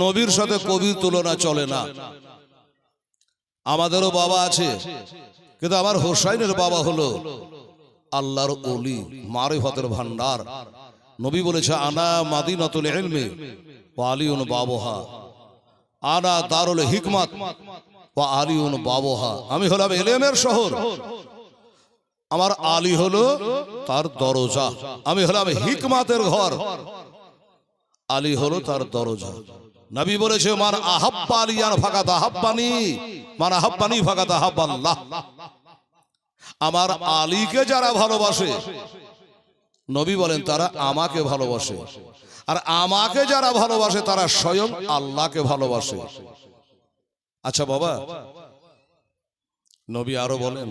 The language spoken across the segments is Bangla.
নবীর সাথে কবির তুলনা চলে না। আমাদেরও বাবা আছে, কিন্তু আমার হোসাইনের বাবা হলো আল্লাহর ওলি, মারিফতের ভান্ডার। নবী বলেছে আনা মাদিনাতুল ইলমি ওয়া আলিউন বাবুহা, আনা দারুল হিকমাত ওয়া আলিউন বাবুহা। আমি হলাম ইলমের শহর, আমার আলী হলো তার দরজা। আমি হলাম হিকমাতের ঘর, আলী হলো তার দরজা। নবী বলেছে মান আহাব্বা আলিয়ান ফাকাত আহাব্বানি, মান আহাব্বানি ফাকাত আহাব্বাল্লাহ। আমার আলীকে যারা ভালোবাসে, নবী বলেন তারা আমাকে ভালোবাসে, আর আমাকে যারা ভালোবাসে তারা স্বয়ং আল্লাহকে ভালোবাসে। আচ্ছা বাবা, নবী আরো বলেন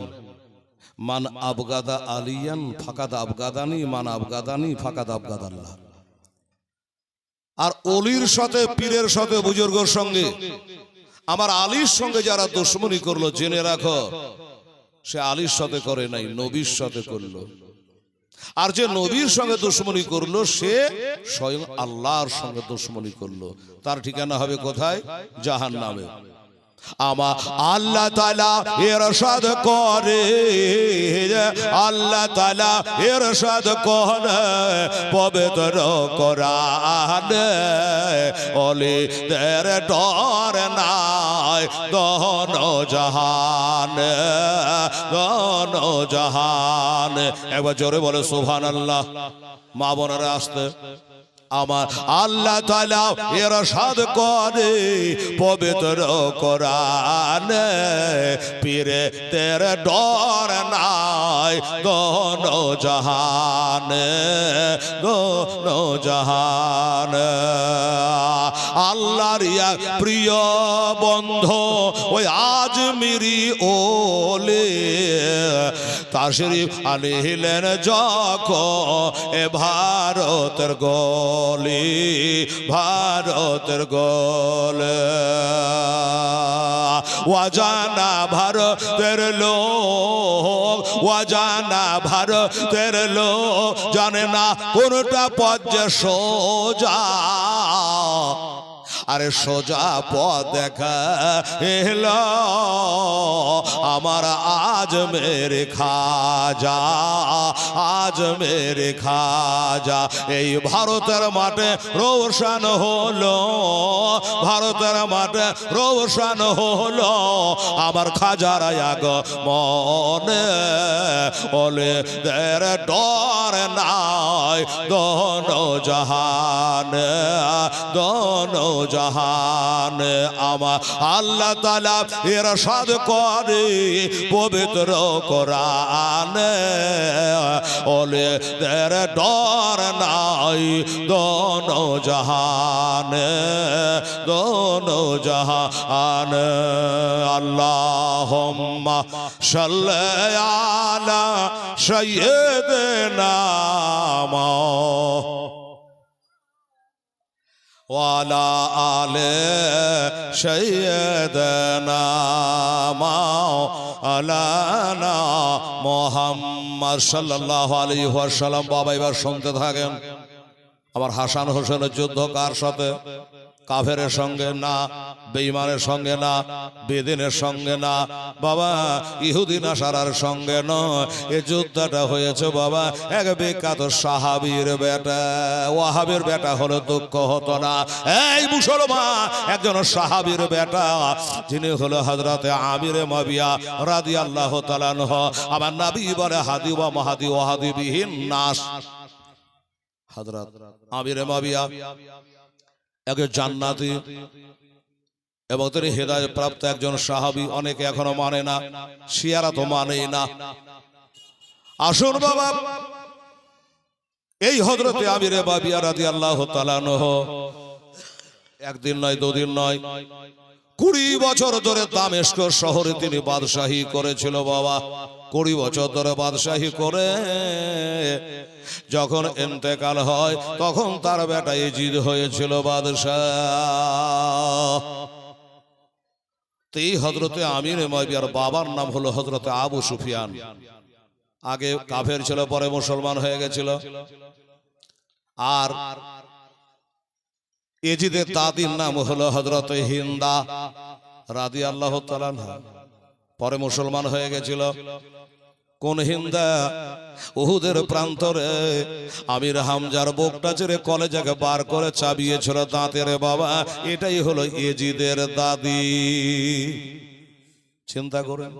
মান আবগাদা আলিয়ান ফাকাদ আবগাদানি, মান আবগাদানি ফাকাদ আবগাদাল্লাহ। আর অলির সাথে, পীরের সাথে, বুজুর্গের সঙ্গে, আমার আলীর সঙ্গে যারা দুশমনি করলো, জেনে রাখো সে আলীর সাথে করে নাই, নবীর সাথে করলো। আর যে নবীর সঙ্গে দুশমনি করলো সে স্বয়ং আল্লাহর সঙ্গে দুশমনি করলো। তার ঠিকানা হবে কোথায়? জাহান্নামে। আমার আল্লাহ তাআলা ইরশাদ করে, আল্লাহ তাআলা ইরশাদ করে পবিত্র কোরআনে, ওলিদের ডর নাই দোনো জাহানে, দোনো জাহানে। একবার জোরে বলে সুবহানাল্লাহ। মা বোনেরা আসতে, আমার আল্লাহ তাআলা ইরশাদ করে পবিত্র কোরআনে, পীরে তেরে ডর নাই দোনো জাহানে, দোনো জাহানে। আল্লাহর প্রিয় বন্ধু ওই আজমিরি ওলি তাশরীফ আনলেন যখন এ ভারতের গলি, ভারতের গলে। ওয়াজানা ভারতের লোক, ওয়াজানা ভারতের লোক জানে না কোনটা পথ যে সোজা। আরে সোজা পথ দেখা এলো আমার আজমের খাজা, আজমের খাজা। এই ভারতের মাঠে রোশন হলো, ভারতের মাঠে রোশন হলো আমার খাজার আগমনে, ওলে দের ডর নাই দোনো জাহানে, দোনো জাহান। আমার আল্লাহ তাআলা ইরশাদ করে পবিত্র কোরআনে, ওলিদের ডর নাই দোনো জাহানে, দোনো জাহানে। আল্লাহুম্মা সাল্লি আলা সাইয়্যিদিনা ওয়ালা আলে সাইয়্যিদিনা মাওলানা মুহাম্মদ সাল্লাল্লাহু আলাইহি ওয়াসাল্লাম। বাবা এবার শুনতে থাকেন। আমার হাসান হোসেনের যুদ্ধ কার সাথে? কাফেরের সঙ্গে না, বেঈমানের সঙ্গে না, বেদিনের সঙ্গে না বাবা, ইহুদি নাসারার সঙ্গে নয়। এই যুদ্ধটা হয়েছে বাবা এক বিখ্যাত সাহাবীর বেটা। ওয়াহাবের বেটা হলে দুঃখ হতো না। এই মুসলমান একজন সাহাবীর বেটা, যিনি হলো হযরতে আমির মাবিয়া রাদিয়াল্লাহু তাআলা আনহু। আমার নবী বলে হাদি ওয়া মাহাদি ওয়াহাদি বিহিন নাস। হযরত আমির মাবিয়া একজন জান্নাতি এবং তিনি হেদায়েত প্রাপ্ত একজন সাহাবী। অনেকে এখনো মানে না, শিয়ারা তো মানেই না। আসুন বাবা, এই হযরতে আমির মাবিয়া রাদিয়াল্লাহু তাআলা আনহু একদিন নয়, দুদিন নয়, 20 বছর ধরে দামেস্ক শহরে তিনি বাদশাহী করেছিল বাবা। 20 বছর ধরে বাদশাহী করে যখন ইন্তেকাল হয় তখন তার বেটা ইয়াজিদ হয়েছিল বাদশাহ। এই হযরতে আমির মাবিয়ার বাবার নাম হলো হযরতে আবু সুফিয়ান। আগে কাফের ছিল, পরে মুসলমান হয়ে গেছিল। আর এজিদের দাদির নাম হলো হযরত হিন্দা রাদিয়াল্লাহু তাআলা আনহা। পরে মুসলমান হয়ে গেছিল। কোন হিন্দা? উহুদের প্রান্তরে আমির হামজার বুকটা ছেড়ে কলেজাকে বার করে চাবিয়েছিল দাঁতের বাবা। এটাই হলো এজিদের দাদি। চিন্তা করেন,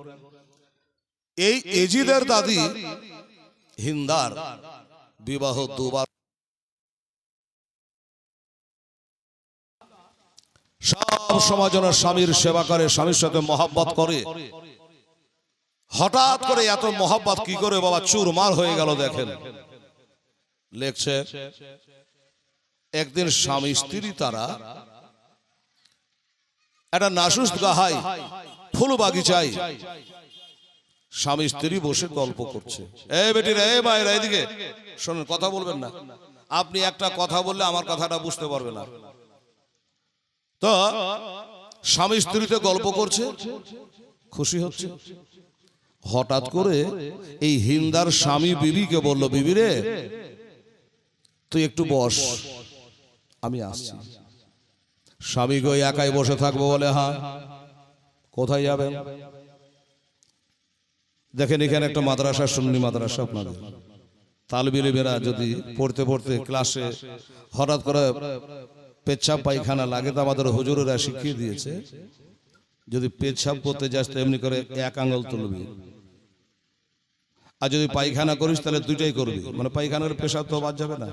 এই এজিদের দাদি হিন্দার বিবাহ দুবার। সব সময় যেন স্বামীর সেবা করে, স্বামীর সাথে মহব্বত করে। হঠাৎ করে এত মহব্বত কি করে বাবা চুরমার হয়ে গেল দেখেন। লেখছে একদিন স্বামী স্ত্রী তারা একটা নাসুস গাহাই ফুল বাগিচায় স্বামী স্ত্রী বসে গল্প করছে। এই বেটিরা, এই মায়েরা, এদিকে শোনেন, কথা বলবেন না। আপনি একটা কথা বললে আমার কথাটা বুঝতে পারবে না। তো স্বামী স্ত্রীতে গল্প করছে, খুশি হচ্ছে। হঠাৎ করে এই হিন্দার স্বামী বিবিকে বলল, বিবি রে তুই একটু বস, আমি আসছি। স্বামী গো একাই বসে থাকবো বলে, হ্যাঁ কোথায় যাবেন? দেখেন এখানে একটা মাদ্রাসা, সুন্নি মাদ্রাসা, আপনাদের তালবিলেরা যদি পড়তে পড়তে ক্লাসে হঠাৎ করে পেচ্ছাপ পায়খানা লাগে, তো আমাদের হুজুরেরা শিখিয়ে দিয়েছে যদি পেচ্ছাপ করতে যাস তো এমনি করে এক আঙ্গুল তুলবি, আর যদি পায়খানা করিস তাহলে দুইটাই করবি, মানে পায়খানার পেশাব তো বাদ যাবে না,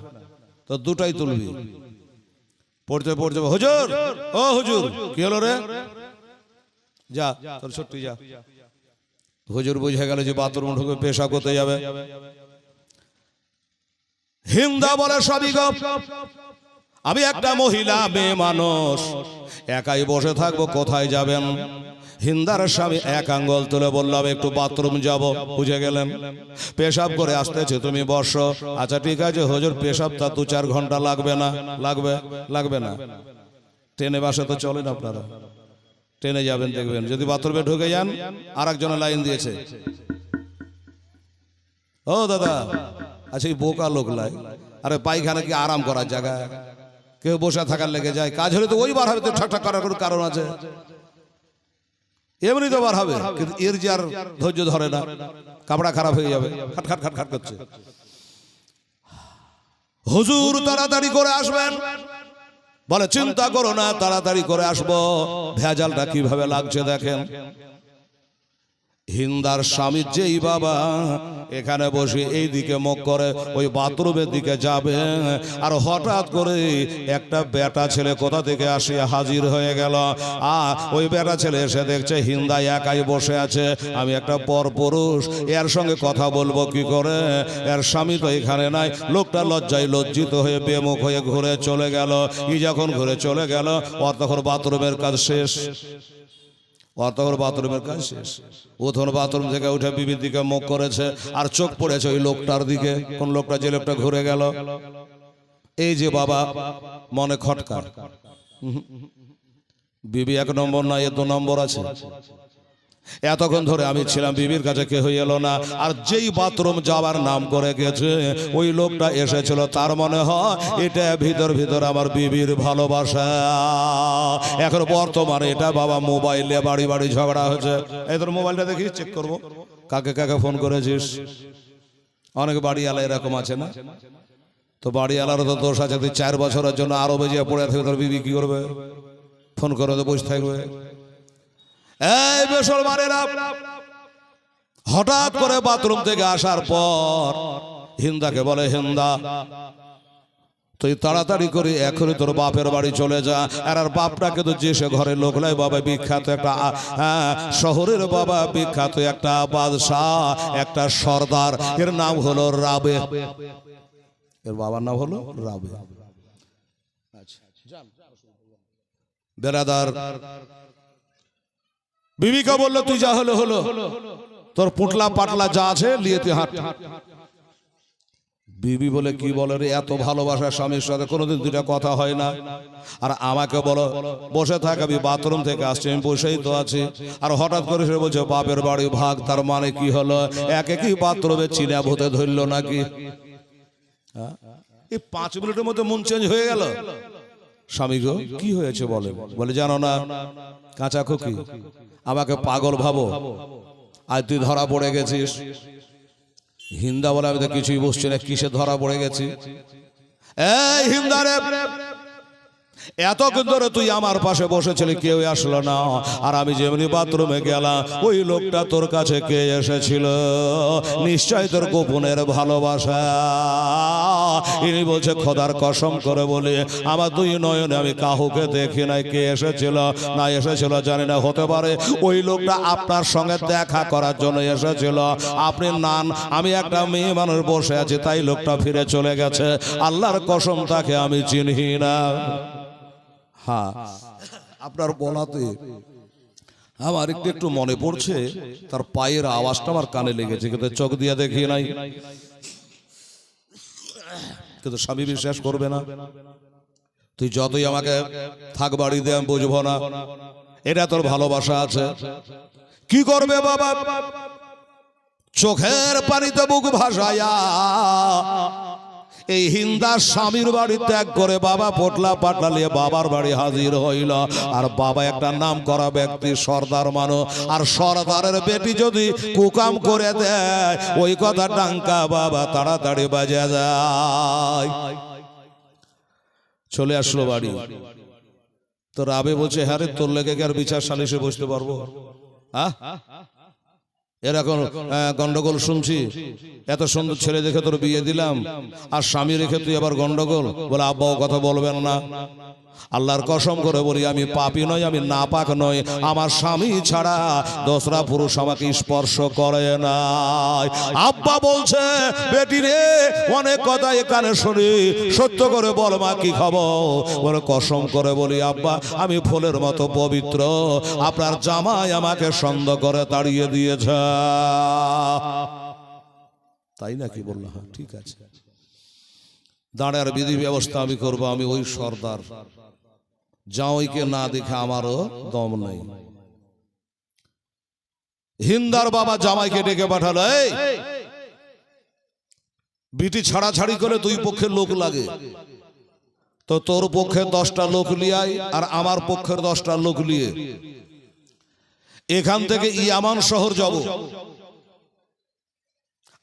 তো দুটাই তুলবি। পড়তে পড়তে, হুজুর, ও হুজুর, কি হলো রে? যা তোর ছুটি যা। হুজুর বুঝে গেল যে বাথরুম ঢুকে পেশাব করতে যাবে। হিন্দা বলে, সবই গপ, আমি একটা মহিলা, মেয়ে মানুষ, একাই বসে থাকবো, কোথায় যাবেন? হিন্দার স্বামী এক আঙ্গুল তুলে বললাম একটু বাথরুম যাব। বুঝে গেলেন, পেশাব করে আসতেছে, তুমি বসো। আচ্ছা ঠিক আছে হুজুর, পেশাবটা 2-4 ঘন্টা লাগবে না? লাগবে না। ট্রেনে বাসে তো চলেন আপনারা, ট্রেনে যাবেন দেখবেন যদি বাথরুমে ঢুকে যান আর একজনের লাইন দিয়েছে, ও দাদা, আচ্ছা এই বোকা লোক লাই, আরে পায়খানা কি আরাম করার জায়গা? কেউ বসে থাকার লেগে যায়, কাজ হলে তো ওই বার হবে, তো ঠাকঠাক করার কোনো কারণ আছে? এমনি তো বার হবে, কিন্তু এর যে আর ধৈর্য ধরে না, কাপড়া খারাপ হয়ে যাবে, খাট খাট খাট খাট করছে। হুজুর তাড়াতাড়ি করে আসবেন। বলে চিন্তা করো না, তাড়াতাড়ি করে আসবো। ভেজালটা কিভাবে লাগছে দেখেন। হিন্দার স্বামী যেই বাবা এখানে বসে এই দিকে মুখ করে ওই বাথরুমের দিকে যাবে, আর হঠাৎ করে একটা বেটা ছেলে কোথা থেকে আসিয়া হাজির হয়ে গেল। ওই বেটা ছেলে এসে দেখছে হিন্দা একাই বসে আছে, আমি একটা পরপুরুষ, এর সঙ্গে কথা বলবো কি করে? এর স্বামী তো এখানে নাই। লোকটা লজ্জায় লজ্জিত হয়ে বেমুখ হয়ে ঘুরে চলে গেল। যখন ঘুরে চলে গেল, ওর তখন বাথরুমের কাজ শেষ। বাথরুমের কাজ শেষ। উঠোন বাথরুম থেকে উঠে বিবির দিকে মুখ করেছে, আর চোখ পড়েছে ওই লোকটার দিকে। কোন লোকটা? যে লোকটা ঘুরে গেল। এই যে বাবা মনে খটকা, বিবি 1 নম্বর না, 2 নম্বর আছে। এতক্ষণ ধরে আমি ছিলাম, বিবির কাছে কেউ এলো না, আর যেই বাথরুম যাওয়ার নাম করে গেছে ওই লোকটা এসেছিল, তার মনে হয় এটা ভিতর ভিতর আমার বিবির ভালোবাসা। এখন বর্তমানে এটা বাবা মোবাইলে বাড়ি বাড়ি ঝগড়া হয়েছে। এই তোর মোবাইলটা দেখি, চেক করবো কাকে কাকে ফোন করেছিস। অনেক বাড়িওয়ালা এরকম আছে না? তো বাড়িওয়ালারও তো দোষ আছে। তুই 4 বছরের জন্য আরো বেজে পড়ে থাকবে, তোর বিবি কি করবে? ফোন করে তো বসে থাকবে। এই মুসলমানেরা, হঠাৎ করে বাথরুম থেকে আসার পর হিন্দাকে বলে, হিন্দা তুই তাড়াতাড়ি করে এখনই তোর বাপের বাড়ি চলে যা। আর বাপটাকে তো যে সে ঘরের লোক নয় বাবা, বিখ্যাত একটা শহরের বাবা, বিখ্যাত একটা বাদশাহ, একটা সর্দার, এর নাম হলো রাবে। এর বাবার নাম হলো রাবে। বেরাদার বিবিকা বলল, তুই যা হলো হলো, তোর পুটলা পাটলা যা আছে নিয়ে তুই হাঁট। বিবি বলে, কি বলে রে, এত ভালোবাসা স্বামীর সাথে কোনোদিন 2টা কথা হয় না, আর আমাকে বলো বসে থাক, আমি বাথরুম থেকে আসছি, আমি বসেই তো আছি। আর হঠাৎ করে সে বলছে বাপের বাড়ি ভাগ, তার মানে কি হলো? একে কি বাথরুমে চিনা ভূতে ধরলো নাকি? এই 5 মিনিটের মধ্যে মন চেঞ্জ হয়ে গেল। স্বামী গো কি হয়েছে বলে? বলে জানো না কাঁচা খুকি, আমাকে পাগল ভাবো, আজ তুই ধরা পড়ে গেছিস। হিন্দা বলে আমি তো কিছুই বুঝছি না, কিসে ধরা পড়ে গেছি? এই হিন্দারে, এতক্ষণ ধরে তুই আমার পাশে বসেছিলি, কেউ আসলো না, আর আমি যেমনি বাথরুমে গেলাম ওই লোকটা তোর কাছে কে এসেছিল? নিশ্চয় তোর গোপনের ভালোবাসা। ইনি বলছে খোদার কসম করে বলে আমার দুই নয়নে আমি কাউকে দেখি নাই, কে এসেছিল না এসেছিল জানি না, হতে পারে ওই লোকটা আপনার সঙ্গে দেখা করার জন্য এসেছিল। আপনি নান, আমি একটা মেয়ে মানুষ বসে আছি তাই লোকটা ফিরে চলে গেছে, আল্লাহর কসম তাকে আমি চিনি না। হ্যাঁ, আপনার বলাতে আমার একটু মনে পড়ছে, তার পায়ের আওয়াজটা আমার কানে লেগেছে, কিন্তু চোখ দিয়ে দেখি নাই। কিন্তু স্বামী বিশ্বাস করবে না, তুই যতই আমাকে থাক বাড়িতে আমি বুঝবো না, এটা তোর ভালোবাসা আছে। কি করবে বাবা, চোখের পানিতে বুক ভাসায়া এই হিন্দা স্বামীর বাড়ি ত্যাগ করে বাবা পোটলা পাটলা বাবার বাড়ি হাজির হইল। আর বাবা একটা নাম করা ব্যক্তি, সর্দার মানুষ, আর সর্দারের বেটি যদি কুকাম করে দেয় ওই কথা ডাঙ্কা বাবা তাড়াতাড়ি বাজে যায়। চলে আসলো বাড়ি, তো রাবে বলছে হ্যাঁ রে, তোর লেগে কি আর বিচার সালিশে বসতে পারবো? হ্যাঁ, এরকম গন্ডগোল শুনছি, এত সুন্দর ছেলে দেখে তোর বিয়ে দিলাম, আর স্বামী রেখে তুই আবার গন্ডগোল? বলে আব্বাও কথা বলবেন না। আল্লাহর কসম করে বলি আমি পাপী নই, আমি নাপাক নই, আমার স্বামী ছাড়া দোসরা পুরুষ আমাকে স্পর্শ করে না। আব্বা বলছে বেটি রে অনেক কথা এখানে শুনি, সত্য করে বল মা কি খবর? বলে কসম করে বলি আব্বা আমি ফুলের মতো পবিত্র, আপনার জামাই আমাকে সন্দেহ করে তাড়িয়ে দিয়েছে। তাই নাকি? বললো হ্যাঁ ঠিক আছে, দাঁড়ার বিধি ব্যবস্থা আমি করবো, আমি ওই সর্দার, জামাইকে না দেখে আমারও দম নেই। হিন্দার বাবা জামাইকে ডেকে পাঠালো, এই বিটি ছাড়াছাড়ি করে দুই পক্ষের লোক লাগে, তো তোর পক্ষে 10টা লোক লিয়াই আর আমার পক্ষের 10টা লোক লিয়ে এখান থেকে ইয়ামান শহর যাব।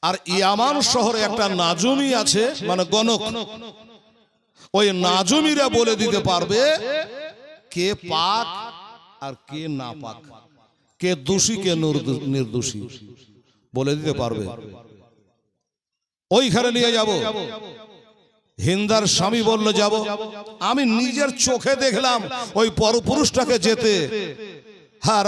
আর ইয়ামান শহরে একটা নাজুমি আছে, মানে গণক, ওই নাজুমিরা বলে দিতে পারবে কে পাক আর কে না পাক, কে দোষী কে নির্দোষী, বলে দিতে পারবে। ওইখানে নিয়ে যাব। হিন্দার স্বামী বলল যাব। আমি নিজের চোখে দেখলাম ওই পরপুরুষটাকে যেতে। হ্যাঁ